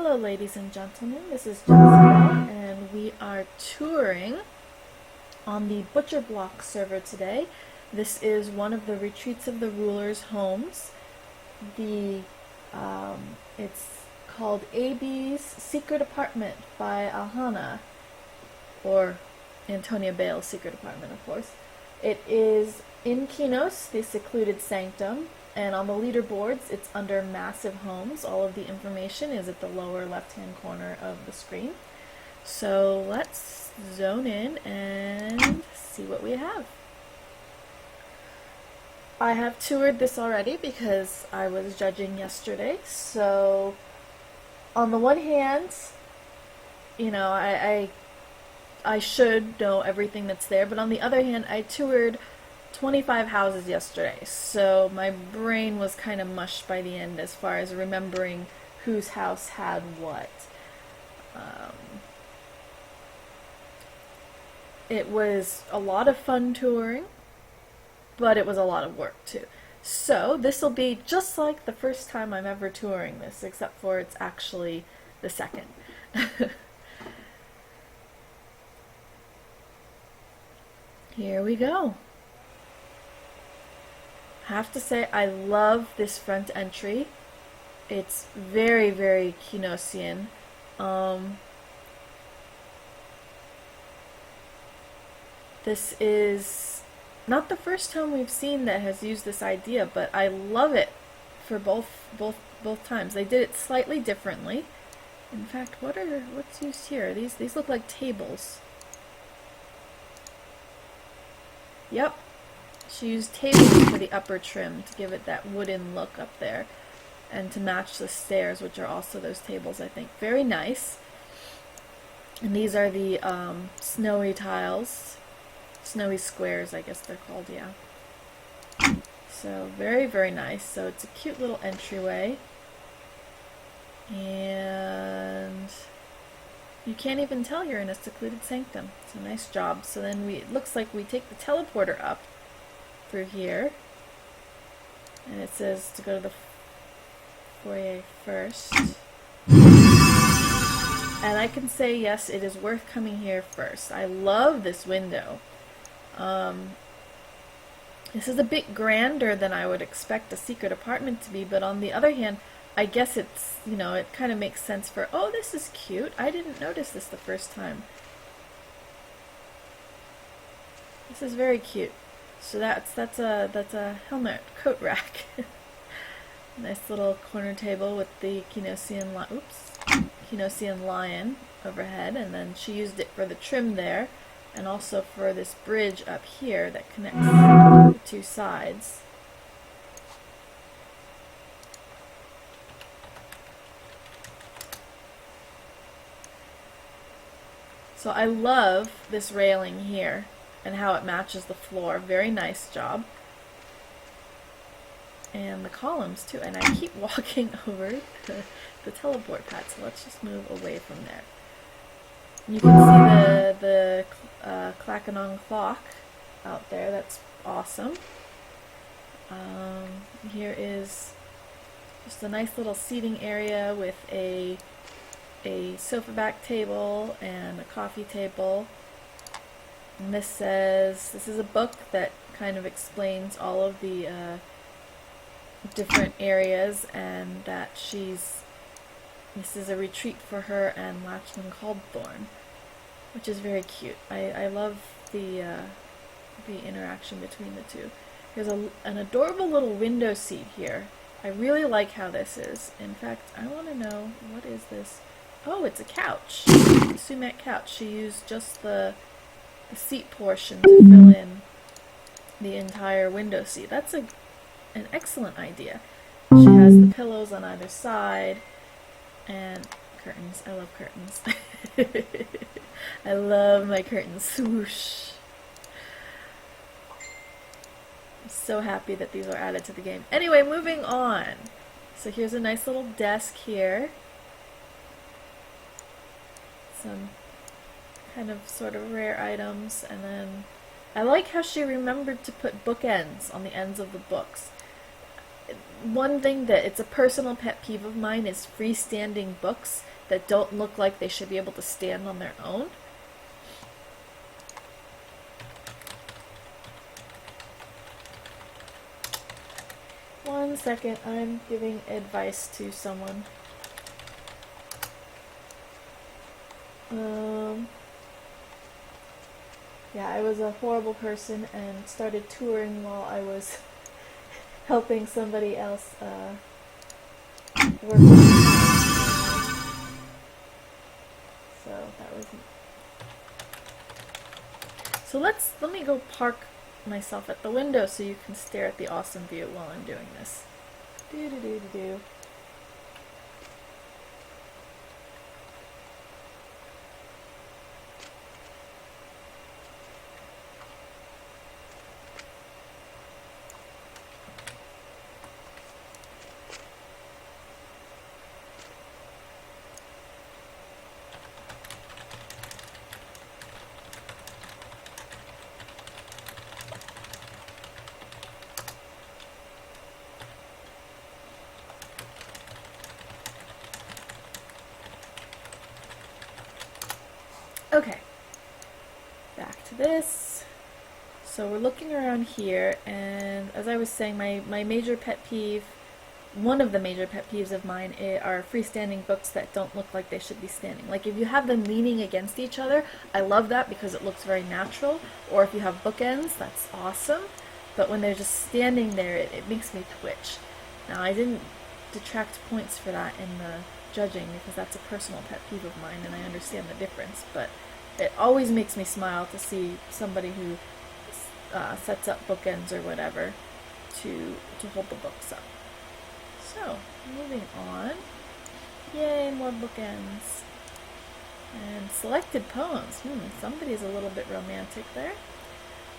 Hello ladies and gentlemen, this is Jessica and we are touring on the Butcherblock server today. This is one of the Retreats of the Ruler's homes. It's called AB's Secret Apartment by Alhana, or Antonia Bayle's secret apartment, of course. It is in Qeynos, the Secluded Sanctum, and on the leaderboards it's under Massive Homes. All of the information is at the lower left-hand corner of the screen. So let's zone in and see what we have. I have toured this already because I was judging yesterday. So on the one hand, you know, I should know everything that's there, but on the other hand, I toured 25 houses yesterday, so my brain was kind of mushed by the end as far as remembering whose house had what. It was a lot of fun touring, but it was a lot of work too. So this will be just like the first time I'm ever touring this, except for it's actually the second. Here we go. I have to say I love this front entry. It's very, very Qeynosian. This is not the first time we've seen that has used this idea, but I love it for both times. They did it slightly differently. In fact, what's used here? These look like tables. Yep. She used tables for the upper trim to give it that wooden look up there and to match the stairs, which are also those tables, I think. Very nice. And these are the snowy tiles. Snowy squares, I guess they're called, yeah. So very, very nice. So it's a cute little entryway. And you can't even tell you're in a secluded sanctum. It's a nice job. So then it looks like we take the teleporter up through here, and it says to go to the foyer first, and I can say yes, it is worth coming here first. I love this window. This is a bit grander than I would expect a secret apartment to be, but on the other hand, I guess it's, you know, it kind of makes sense for, oh, this is cute. I didn't notice this the first time. This is very cute. So that's a helmet coat rack. Nice little corner table with the Qeynosian lion overhead, and then she used it for the trim there, and also for this bridge up here that connects the two sides. So I love this railing here and how it matches the floor. Very nice job. And the columns too. And I keep walking over the teleport pad, so let's just move away from there. You can see the Clackanon clock out there. That's awesome. Here is just a nice little seating area with a sofa back table and a coffee table. And this says, this is a book that kind of explains all of the different areas, and that this is a retreat for her and Latchman called Thorn, which is very cute. I love the interaction between the two. There's an adorable little window seat here. I really like how this is. In fact, I want to know, what is this? Oh, it's a couch. A sumac couch. She used just the seat portion to fill in the entire window seat. That's an excellent idea. She has the pillows on either side, and curtains. I love curtains. I love my curtains. Swoosh. I'm so happy that these were added to the game. Anyway, moving on. So here's a nice little desk here. Some kind of sort of rare items, and then I like how she remembered to put bookends on the ends of the books. one thing that it's a personal pet peeve of mine is freestanding books that don't look like they should be able to stand on their own. One second, I'm giving advice to someone. Yeah, I was a horrible person and started touring while I was helping somebody else work. So that was. So let me go park myself at the window so you can stare at the awesome view while I'm doing this. Do do do do do. Okay, back to this. So we're looking around here, and as I was saying, my major pet peeve, one of the major pet peeves of mine are freestanding books that don't look like they should be standing. Like if you have them leaning against each other, I love that because it looks very natural, or if you have bookends, that's awesome. But when they're just standing there, it makes me twitch. Now I didn't detract points for that in the judging because that's a personal pet peeve of mine and I understand the difference, but it always makes me smile to see somebody who sets up bookends or whatever to hold the books up. So, moving on. Yay, more bookends. And selected poems. Somebody's a little bit romantic there.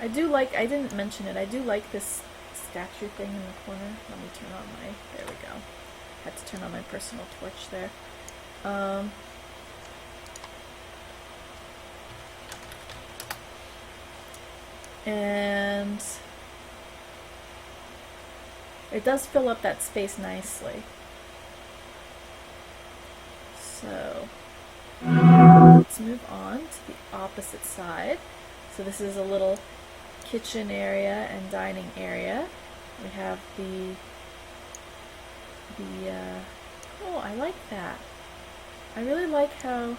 I didn't mention it, I do like this statue thing in the corner. Let me turn on there we go. Had to turn on my personal torch there. And it does fill up that space nicely. So let's move on to the opposite side. So this is a little kitchen area and dining area. We have oh, I like that. I really like how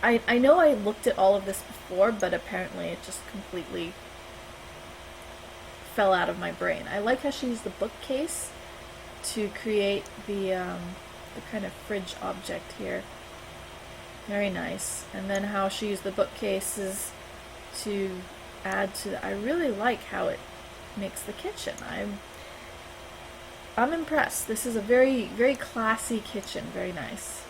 I know I looked at all of this before, but apparently it just completely fell out of my brain. I like how she used the bookcase to create the kind of fridge object here. Very nice. And then how she used the bookcases to add to I really like how it makes the kitchen. I'm impressed. This is a very, very classy kitchen. Very nice.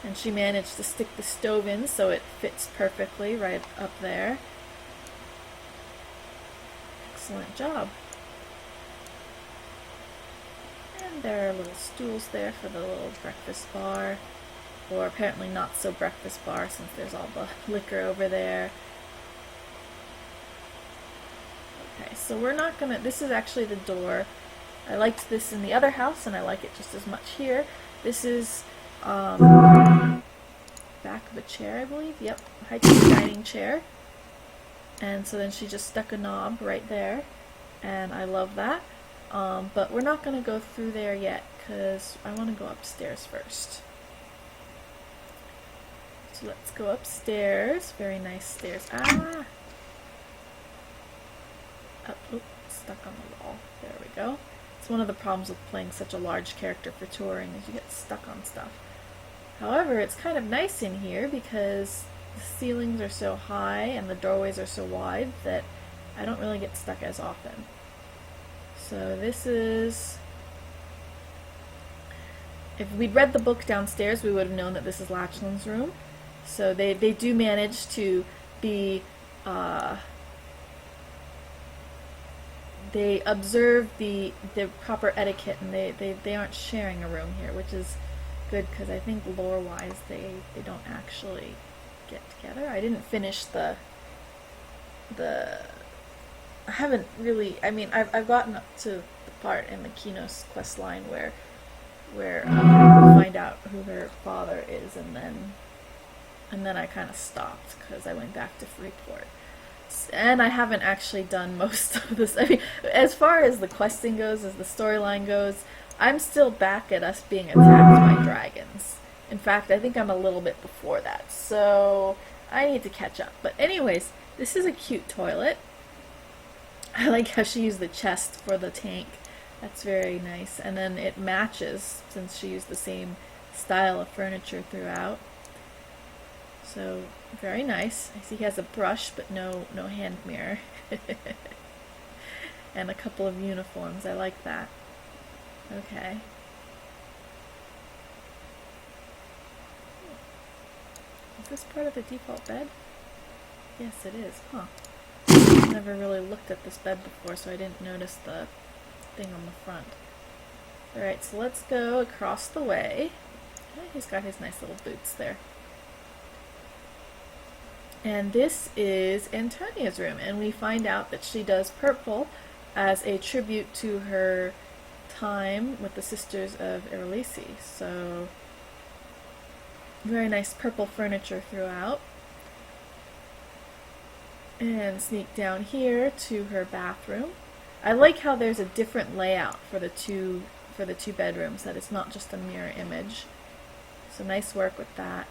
And she managed to stick the stove in so it fits perfectly right up there. Excellent job. And there are little stools there for the little breakfast bar. Or apparently not so breakfast bar since there's all the liquor over there. Okay, so we're not gonna, this is actually the door. I liked this in the other house and I like it just as much here. This is back of a chair, I believe. Yep, high-tech dining chair. And so then she just stuck a knob right there, and I love that. But we're not going to go through there yet because I want to go upstairs first. So let's go upstairs. Very nice stairs. Ah! Oh, stuck on the wall. There we go. It's one of the problems with playing such a large character for touring is you get stuck on stuff. However, it's kind of nice in here because the ceilings are so high and the doorways are so wide that I don't really get stuck as often. So this is... If we'd read the book downstairs, we would have known that this is Lachlan's room. So they do manage to be... they observe the proper etiquette and they aren't sharing a room here, which is good because I think lore-wise they don't actually get together. I didn't finish the I haven't really. I mean, I've gotten up to the part in the Qeynos quest line where we find out who her father is, and then I kind of stopped because I went back to Freeport. And I haven't actually done most of this. I mean, as far as the questing goes, as the storyline goes, I'm still back at us being attacked by dragons. In fact, I think I'm a little bit before that, so I need to catch up. But anyways, this is a cute toilet. I like how she used the chest for the tank. That's very nice. And then it matches, since she used the same style of furniture throughout. So, very nice. I see he has a brush, but no hand mirror. And a couple of uniforms. I like that. Okay. Is this part of the default bed? Yes, it is. Huh. I've never really looked at this bed before, so I didn't notice the thing on the front. Alright, so let's go across the way. Oh, he's got his nice little boots there. And this is Antonia's room, and we find out that she does purple as a tribute to her time with the Sisters of Erelisi. So, very nice purple furniture throughout. And sneak down here to her bathroom. I like how there's a different layout for the two bedrooms, that it's not just a mirror image. So nice work with that.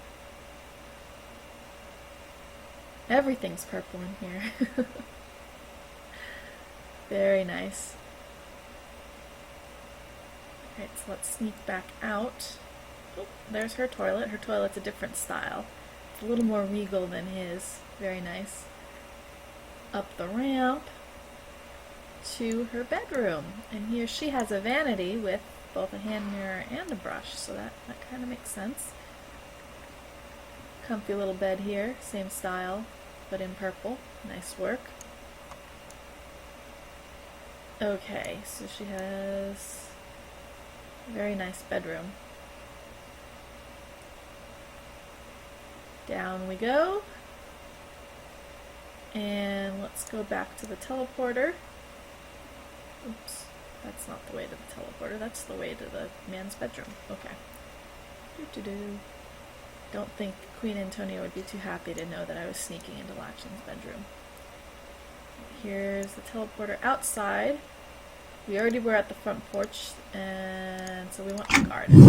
Everything's purple in here. Very nice. Alright, so let's sneak back out. Oh, there's her toilet. Her toilet's a different style. It's a little more regal than his. Very nice. Up the ramp to her bedroom. And here she has a vanity with both a hand mirror and a brush, so that kind of makes sense. Comfy little bed here, same style, but in purple. Nice work. Okay, so she has a very nice bedroom. Down we go. And let's go back to the teleporter. Oops, that's not the way to the teleporter, that's the way to the man's bedroom. Okay. Doo-doo-doo. Don't think Queen Antonia would be too happy to know that I was sneaking into Lachin's bedroom. Here's the teleporter outside. We already were at the front porch, and so we want the garden.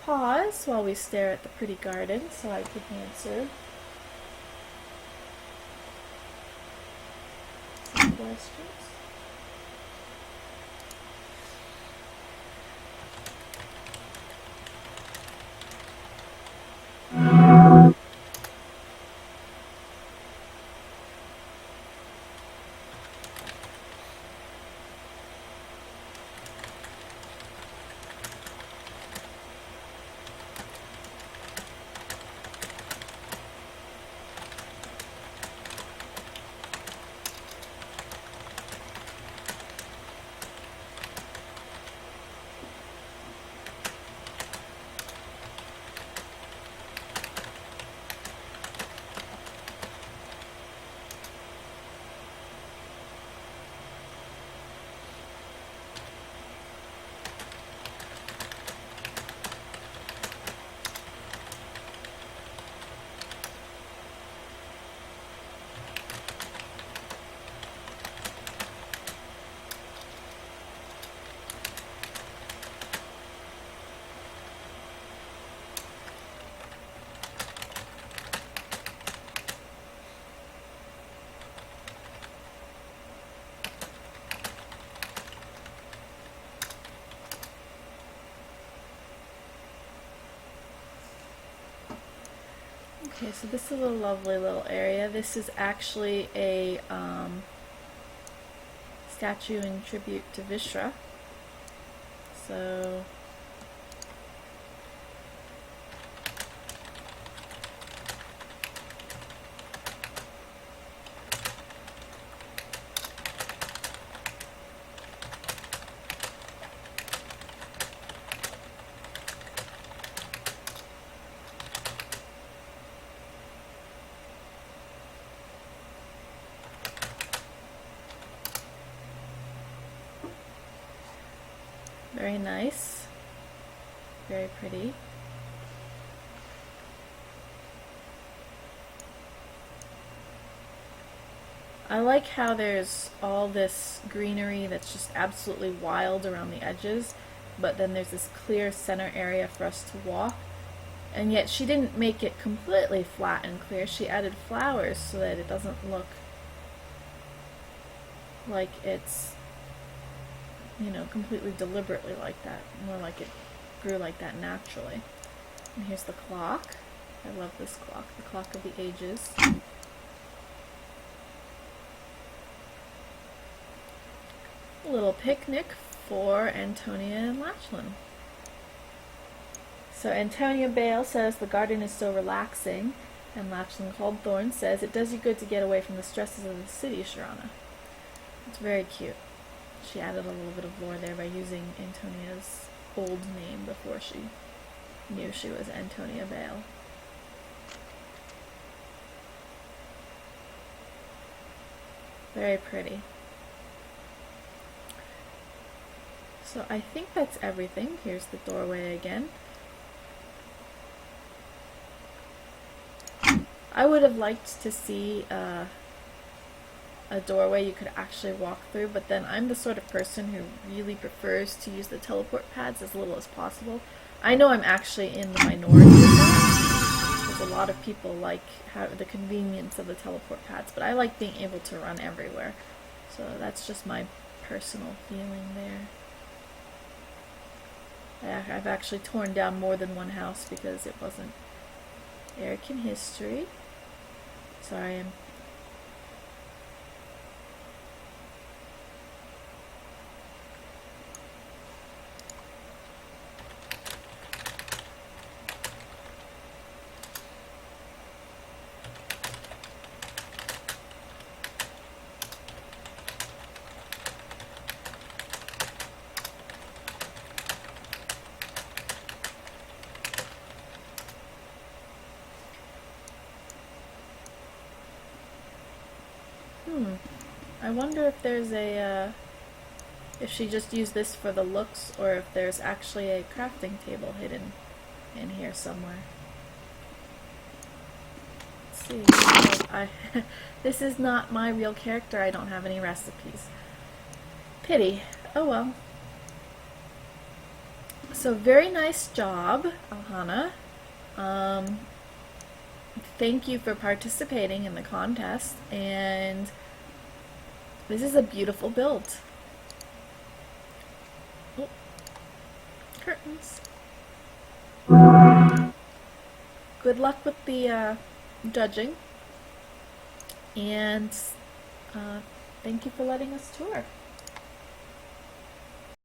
Pause while we stare at the pretty garden so I can answer some questions. Okay, so this is a lovely little area. This is actually a statue in tribute to Vishra. So Very nice. Very pretty. I like how there's all this greenery that's just absolutely wild around the edges, but then there's this clear center area for us to walk. And yet she didn't make it completely flat and clear. She added flowers so that it doesn't look like it's, you know, completely deliberately like that. More like it grew like that naturally. And here's the clock. I love this clock. The clock of the ages. A little picnic for Antonia and Lachlan. So Antonia Bayle says the garden is so relaxing, and Lachlan Thorn says it does you good to get away from the stresses of the city, Sharana. It's very cute. She added a little bit of lore there by using Antonia's old name before she knew she was Antonia Bayle. Very pretty. So I think that's everything. Here's the doorway again. I would have liked to see a doorway you could actually walk through, but then I'm the sort of person who really prefers to use the teleport pads as little as possible. I know I'm actually in the minority with that, because a lot of people like the convenience of the teleport pads, but I like being able to run everywhere. So that's just my personal feeling there. I've actually torn down more than one house because it wasn't Eric in history. Sorry, I'm I wonder if there's if she just used this for the looks, or if there's actually a crafting table hidden in here somewhere. Let's see. This is not my real character. I don't have any recipes. Pity. Oh well. So very nice job, Alhana. Thank you for participating in the contest, and this is a beautiful build. Oh, curtains. Good luck with the judging, and thank you for letting us tour.